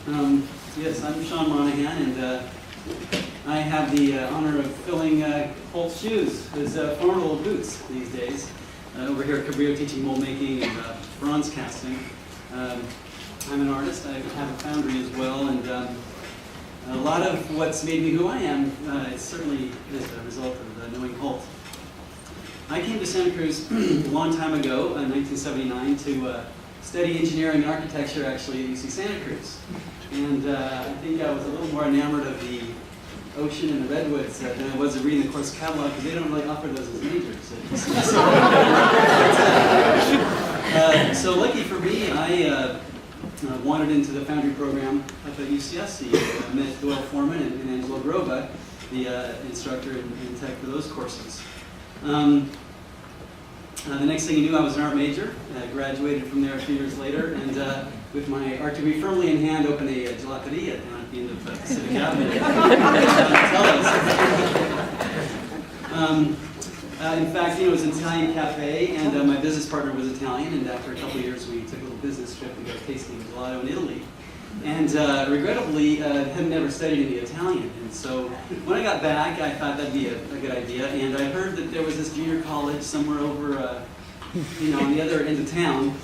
Yes, I'm Sean Monahan, and I have the honor of filling Holt's shoes, his formidable boots these days, over here at Cabrillo teaching mold making and bronze casting. I'm an artist. I have a foundry as well, and a lot of what's made me who I am is certainly is a result of knowing Holt. I came to Santa Cruz a long time ago, in 1979, to study engineering and architecture actually at UC Santa Cruz. And I think I was a little more enamored of the ocean and the redwoods than I was of reading the course catalog, because they don't really offer those as majors. So lucky for me, I wandered into the foundry program up at UCSC. I met Doyle Foreman and Angelo Grova, the instructor in tech for those courses. The next thing you knew, I was an art major. I graduated from there a few years later, and with my art degree firmly in hand, opened a gelateria down at the end of Pacific Avenue. In fact, it was an Italian cafe, and my business partner was Italian, and after a couple of years, we took a little business trip to go tasting gelato in Italy. And regrettably, had never studied any Italian. And so when I got back, I thought that'd be a good idea. And I heard that there was this junior college somewhere over, on the other end of town,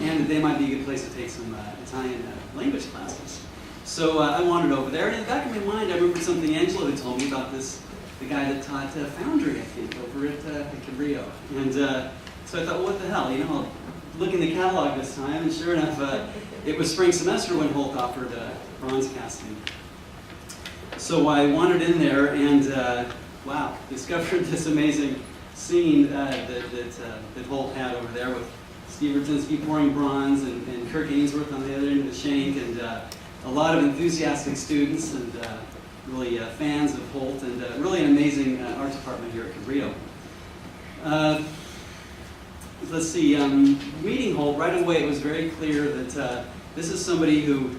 and that they might be a good place to take some Italian language classes. So I wandered over there, and in the back of my mind, I remembered something Angelo had told me about the guy that taught foundry, I think, over at Cabrillo. And so I thought, well, what the hell, I'll look in the catalog this time, and sure enough, it was spring semester when Holt offered bronze casting. So I wandered in there and, wow, discovered this amazing scene that Holt had over there with Steve Rudzinski pouring bronze and Kirk Ainsworth on the other end of the shank, and a lot of enthusiastic students and really fans of Holt, and really an amazing art department here at Cabrillo. Let's see, meeting Holt, right away it was very clear that this is somebody who,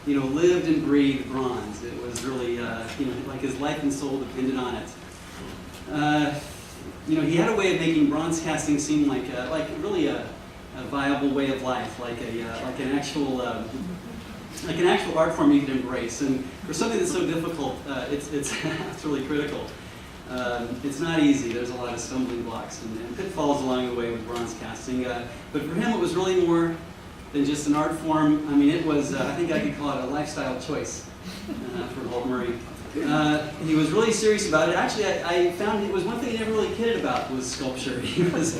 lived and breathed bronze. It was really, like his life and soul depended on it. He had a way of making bronze casting seem like really a viable way of life, like an actual art form you could embrace. And for something that's so difficult, it's really critical. It's not easy. There's a lot of stumbling blocks and pitfalls along the way with bronze casting. But for him, it was really more than just an art form. I mean, it was, I think I could call it a lifestyle choice for Holt Murray. He was really serious about it. Actually, I found it was one thing he never really kidded about was sculpture. He was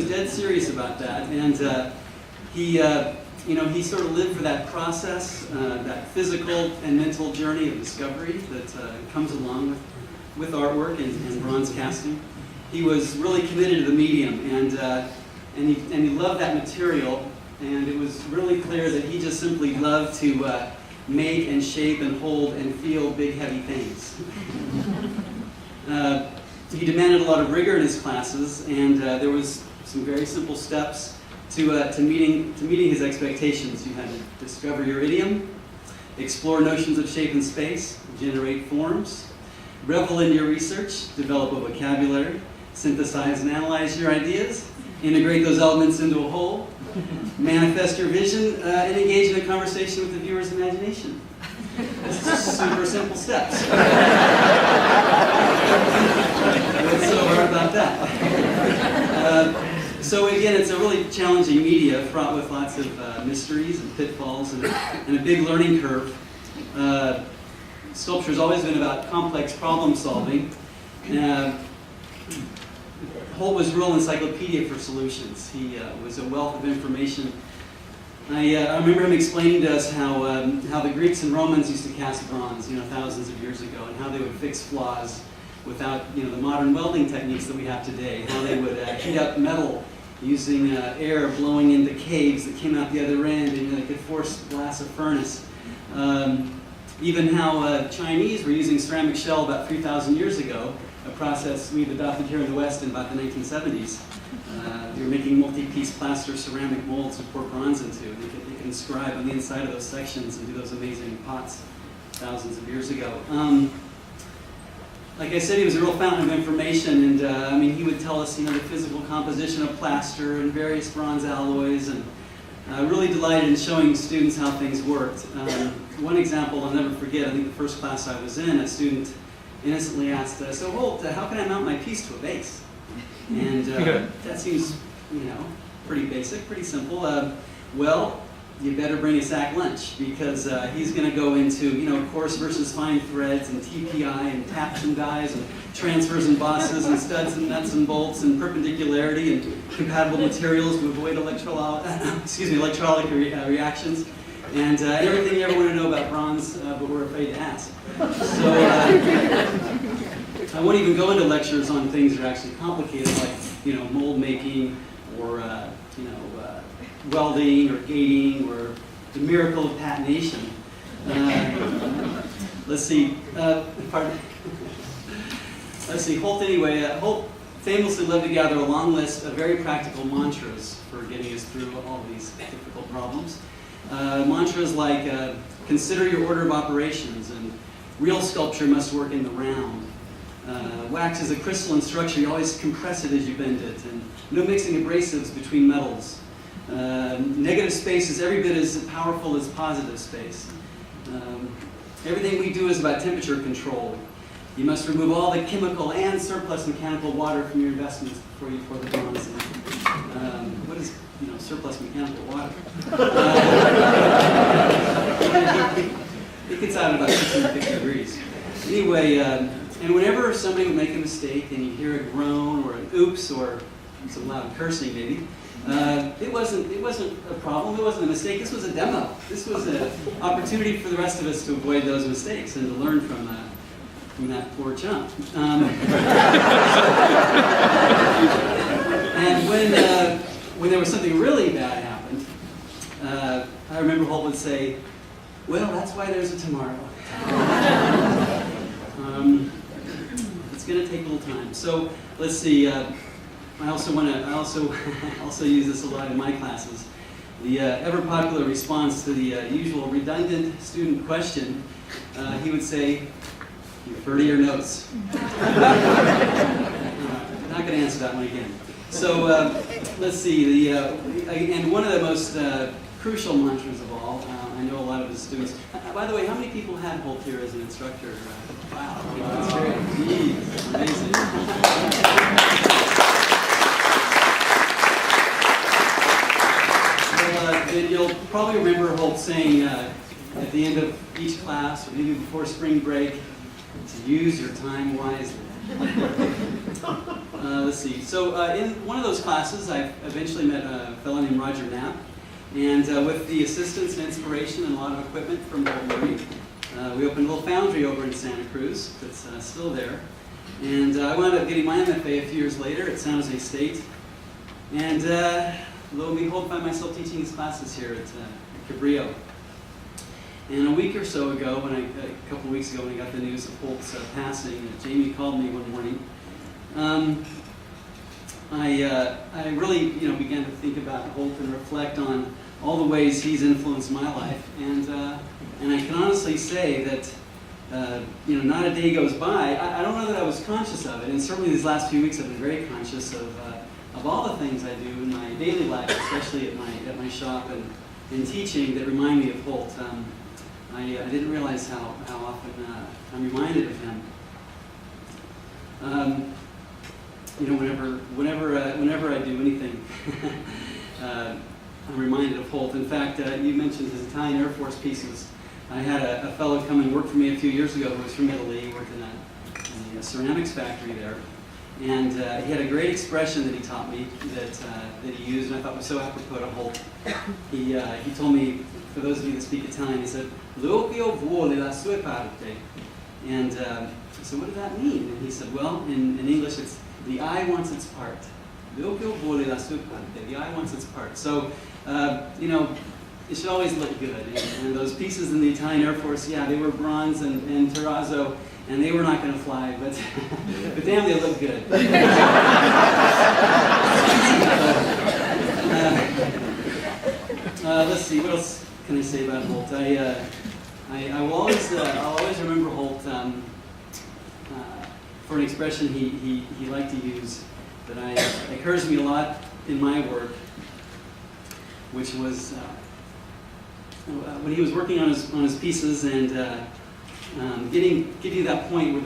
dead serious about that. And he sort of lived for that process, that physical and mental journey of discovery that comes along with artwork and bronze casting. He was really committed to the medium, and he loved that material, and it was really clear that he just simply loved to make and shape and hold and feel big, heavy things. He demanded a lot of rigor in his classes, and there was some very simple steps to meeting his expectations. You had to discover your idiom, explore notions of shape and space, generate forms, revel in your research, develop a vocabulary, synthesize and analyze your ideas, integrate those elements into a whole, manifest your vision, and engage in a conversation with the viewer's imagination. Super simple steps. What's so hard about that? So again, it's a really challenging media, fraught with lots of mysteries and pitfalls and a big learning curve. Sculpture has always been about complex problem solving. Holt was a real encyclopedia for solutions. He was a wealth of information. I remember him explaining to us how the Greeks and Romans used to cast bronze, thousands of years ago, and how they would fix flaws without, the modern welding techniques that we have today. How they would heat up metal using air blowing into caves that came out the other end, and they could force blast a furnace. Even how Chinese were using ceramic shell about 3,000 years ago, a process we've adopted here in the West in about the 1970s. They were making multi-piece plaster ceramic molds to pour bronze into. They could inscribe on the inside of those sections and do those amazing pots thousands of years ago. Like I said, he was a real fountain of information, and he would tell us, the physical composition of plaster and various bronze alloys, and really delighted in showing students how things worked. One example I'll never forget, I think the first class I was in, a student innocently asked, so Holt, how can I mount my piece to a base? And that seems, pretty basic, pretty simple. Well, you better bring a sack lunch, because he's going to go into, coarse versus fine threads and TPI and taps and dies and transfers and bosses and studs and nuts and bolts and perpendicularity and compatible materials to avoid electrolytic reactions and everything you ever want to know about bronze, but we're afraid to ask. So I won't even go into lectures on things that are actually complicated, like mold making or welding or gating or the miracle of patination. Let's see. Let's see. Holt anyway. Holt famously loved to gather a long list of very practical mantras for getting us through all these difficult problems. Mantras like consider your order of operations and real sculpture must work in the round. Wax is a crystalline structure, you always compress it as you bend it, and no mixing abrasives between metals. Negative space is every bit as powerful as positive space. Everything we do is about temperature control. You must remove all the chemical and surplus mechanical water from your investments before you pour the bronze in. What is surplus mechanical water? It gets out at about 650 degrees. Anyway, and whenever somebody would make a mistake and you hear a groan or an oops or some loud cursing maybe, it wasn't a problem, it wasn't a mistake, this was a demo. This was an opportunity for the rest of us to avoid those mistakes and to learn from that poor chump. And when there was something really bad happened, I remember Holt would say, well, that's why there's a tomorrow. It's going to take a little time. So let's see. I also use this a lot in my classes. The ever popular response to the usual redundant student question, he would say, refer to your notes. Not going to answer that one again. So let's see. And one of the most crucial mantras of all, I know a lot of the students. By the way, how many people had Holt here as an instructor? Wow, that's great. Jeez, amazing. Then you'll probably remember Holt saying at the end of each class, or maybe before spring break, to use your time wisely. Let's see. So in one of those classes, I eventually met a fellow named Roger Knapp, and with the assistance and inspiration and a lot of equipment from Holt Marine, we opened a little foundry over in Santa Cruz that's still there. And I wound up getting my MFA a few years later at San Jose State, and lo and behold, find myself teaching these classes here at Cabrillo. And a week or so ago, a couple of weeks ago, when I got the news of Holt's passing, Jamie called me one morning. I really, began to think about Holt and reflect on all the ways he's influenced my life. And I can honestly say that, not a day goes by. I don't know that I was conscious of it, and certainly these last few weeks I've been very conscious of all the things I do in my daily life, especially at my shop and teaching, that remind me of Holt. I didn't realize how often I'm reminded of him. Whenever I do anything, I'm reminded of Holt. In fact, you mentioned his Italian Air Force pieces. I had a fellow come and work for me a few years ago who was from Italy. He worked in a ceramics factory there. And he had a great expression that he taught me that he used, and I thought was so apropos to Holt. He told me, for those of you that speak Italian, he said, "L'occhio vuole la sua parte." And I said, what does that mean? And he said, well, in English, it's the eye wants its part. L'occhio vuole la sua parte. The eye wants its part. So, it should always look good. And those pieces in the Italian Air Force, yeah, they were bronze and terrazzo, and they were not going to fly, but damn, they look good. Let's see, what else can I say about Holt? I'll always remember Holt for an expression he liked to use that occurs to me a lot in my work. which was when he was working on his pieces and getting to that point where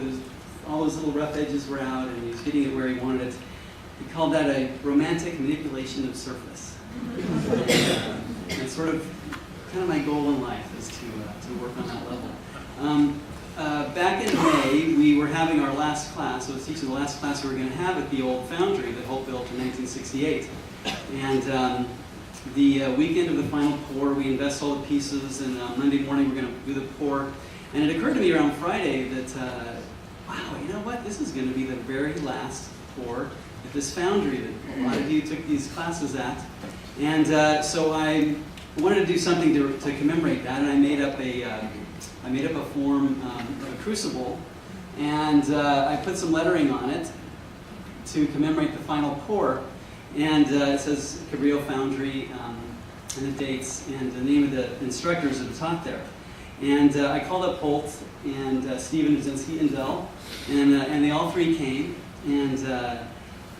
all those little rough edges were out and he was getting it where he wanted it. He called that a romantic manipulation of surface. And it's sort of kind of my goal in life is to work on that level. Back in May, we were having our last class. I was teaching the last class we were going to have at the old foundry that Holt built in 1968. And the weekend of the final pour, we invest all the pieces, and Monday morning we're going to do the pour. And it occurred to me around Friday that, wow, you know what? This is going to be the very last pour at this foundry that a lot of you took these classes at. And so I wanted to do something to commemorate that, and I made up a form of a crucible, and I put some lettering on it to commemorate the final pour. And it says Cabrillo Foundry, and the dates, and the name of the instructors at the top there. And I called up Holt and Stephen Brzezinski and Dell, and they all three came. And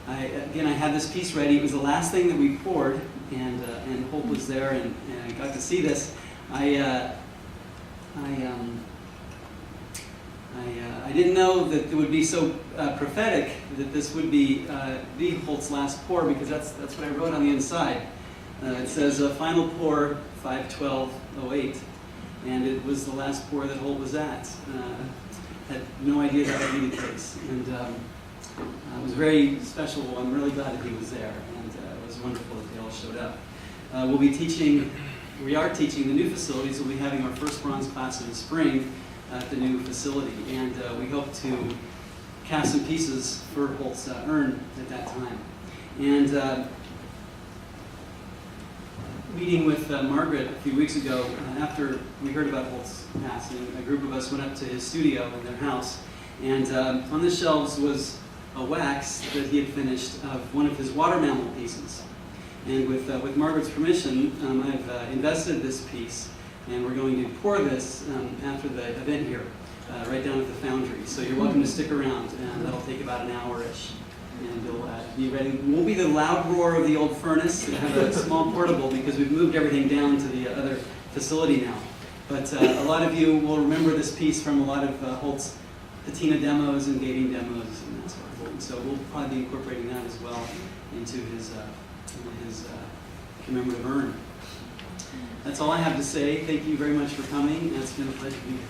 I had this piece ready. It was the last thing that we poured, and Holt was there, and I got to see this. I didn't know that it would be so prophetic that this would be Holt's last pour, because that's what I wrote on the inside. It says final pour 5/12/08, and it was the last pour that Holt was at. Had no idea that would be the case, and it was very special. I'm really glad that he was there, and it was wonderful that they all showed up. We are teaching the new facilities. We'll be having our first bronze class in the spring at the new facility, and we hope to cast some pieces for Holt's urn at that time. And meeting with Margaret a few weeks ago, after we heard about Holt's passing, a group of us went up to his studio in their house, and on the shelves was a wax that he had finished of one of his water mammal pieces. And with Margaret's permission, I've invested this piece, and we're going to pour this after the event here, right down at the foundry. So you're welcome to stick around, and that'll take about an hour-ish. And you'll be ready. It won't be the loud roar of the old furnace. We'll have a small portable because we've moved everything down to the other facility now. But a lot of you will remember this piece from a lot of Holt's patina demos and gating demos and that sort of thing. So we'll probably be incorporating that as well into his commemorative urn. That's all I have to say. Thank you very much for coming. It's been a pleasure to be here.